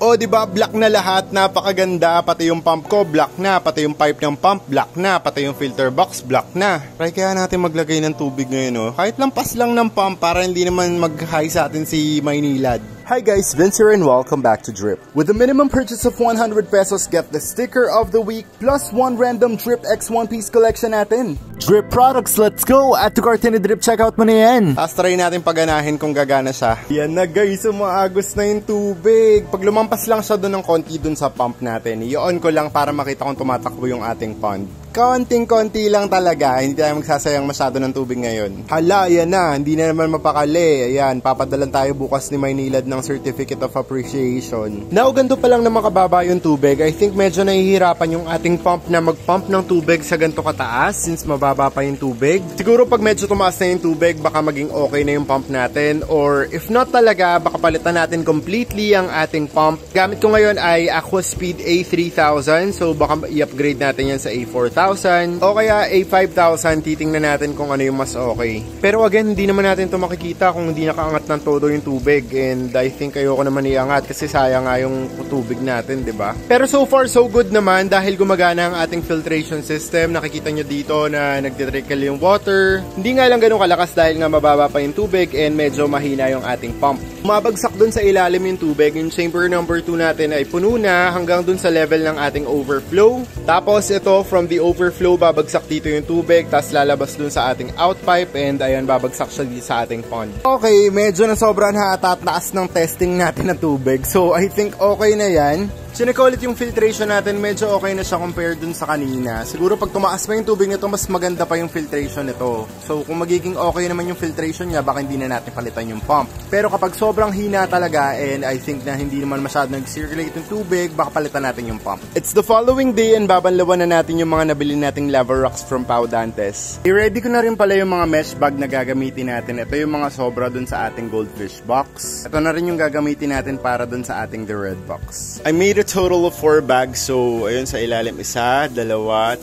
O di ba black na lahat, napakaganda, pati yung pump ko black na, pati yung pipe ng pump black na, pati yung filter box black na. Try kaya natin maglagay ng tubig ngayon, kahit lampas lang ng pump para hindi naman mag-high sa atin si Maynilad. Hi guys, Vince here and welcome back to Drip. With a minimum purchase of 100 pesos, get the sticker of the week plus one random Drip X One Piece collection natin. Drip products, let's go! At to Cartini Drip, check out mo na yan. Tapos try natin paganahin kung gagana siya. Yan na guys, umaagos na yung tubig. Pag lumampas lang siya doon ng konti doon sa pump natin, i-on ko lang para makita kung tumatakbo yung ating pond. Konting-konti lang talaga, hindi tayo magsasayang masyado ng tubig ngayon. Hala, yan na, hindi na naman mapakali. Ayan, papadalan tayo bukas ni Maynilad ng Certificate of Appreciation. Now, ganito pa lang na makababa yung tubig. I think medyo nahihirapan yung ating pump na mag-pump ng tubig sa ganito kataas since mababa pa yung tubig. Siguro pag medyo tumaas na yung tubig, baka maging okay na yung pump natin. Or if not talaga, baka palitan natin completely ang ating pump. Gamit ko ngayon ay Aquaspeed A3000. So baka i-upgrade natin yan sa A4000 o kaya A5000, titingnan natin kung ano yung mas okay. Pero again, hindi naman natin ito makikita kung hindi nakaangat ng todo yung tubig, and I think ayoko naman iangat kasi sayang nga yung tubig natin, 'di ba? Pero so far so good naman dahil gumagana ang ating filtration system. Nakikita nyo dito na nagde-trickle yung water. Hindi nga lang ganun kalakas dahil nga mababa pa yung tubig and medyo mahina yung ating pump. Mabagsak dun sa ilalim yung tubig. Yung chamber number 2 natin ay puno na hanggang dun sa level ng ating overflow. Tapos ito, from the overflow, babagsak dito yung tubig, tapos lalabas dun sa ating outpipe, and ayan, babagsak siya dito sa ating pond. Okay, medyo na sobrang hata at taas ng testing natin na tubig. So, I think okay na yan. Chinek ulit yung filtration natin, medyo okay na siya compared dun sa kanina. Siguro pag tumaas pa yung tubig nito, mas maganda pa yung filtration nito. So kung magiging okay naman yung filtration niya, baka hindi na natin palitan yung pump. Pero kapag sobrang hina talaga, and I think na hindi naman masyado nag-circulate yung tubig, baka palitan natin yung pump. It's the following day and babanlawan na natin yung mga nabili nating lava rocks from Pau Dantes. I-ready ko na rin pala yung mga mesh bag na gagamitin natin. Ito yung mga sobra dun sa ating goldfish box. Ito na rin yung gagamitin natin para dun sa ating the red box. I made a total of 4 bags. So, ayun sa ilalim, 1, 2, 3,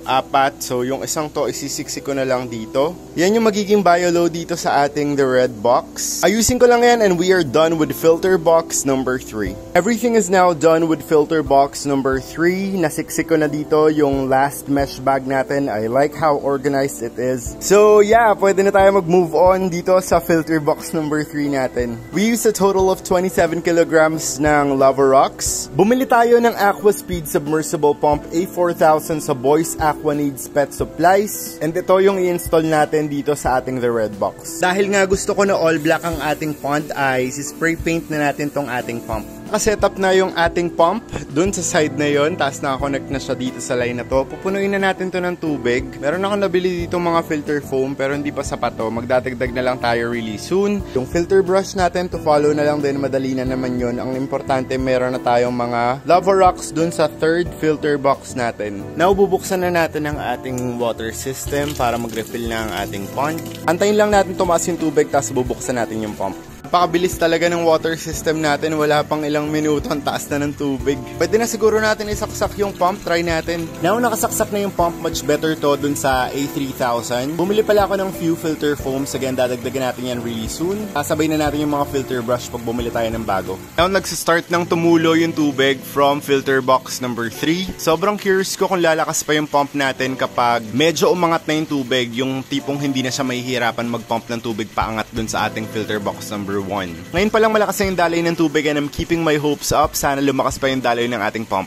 4. So, yung isang to, isisiksi ko na lang dito. Yan yung magiging bio load dito sa ating the red box. Ayusin ko lang yan and we are done with filter box number 3. Everything is now done with filter box number 3. Nasiksik ko na dito yung last mesh bag natin. I like how organized it is. So, yeah, pwede na tayo mag-move on dito sa filter box number 3 natin. We used a total of 27 kilograms ng lava rocks. Bumili tayo ng Aquaspeed Submersible Pump A4000 sa Boys Aqua Needs Pet Supplies. And ito yung i-install natin dito sa ating the red box. Dahil nga gusto ko na all black ang ating pond, ay spray paint na natin tong ating pump. Nakasetup na yung ating pump dun sa side na yon, tapos nakakonect na siya dito sa line na to. Pupunuin na natin to ng tubig. Meron ako nabili dito mga filter foam pero hindi pa sapat to. Magdadagdag na lang tayo really soon. Yung filter brush natin, to follow na lang din, madali na naman yun. Ang importante, meron na tayong mga lava rocks dun sa third filter box natin. Now, bubuksan na natin ang ating water system para mag-refill na ang ating pond. Antayin lang natin tumaas yung tubig, tapos bubuksan natin yung pump. Napakabilis talaga ng water system natin. Wala pang ilang minuto, ang taas na ng tubig. Pwede na siguro natin isaksak yung pump. Try natin. Now, nakasaksak na yung pump. Much better to dun sa A3000. Bumili pala ako ng few filter foams. Again, dadagdagan natin yan really soon. Kasabay na natin yung mga filter brush pag bumili tayo ng bago. Now, nagsistart ng tumulo yung tubig from filter box number 3. Sobrang curious ko kung lalakas pa yung pump natin kapag medyo umangat na yung tubig. Yung tipong hindi na siya mahihirapan mag-pump ng tubig paangat dun sa ating filter box number 1. Ngayon pa lang malakas na yung daloy ng tubig and I'm keeping my hopes up. Sana lumakas pa yung daloy ng ating pump.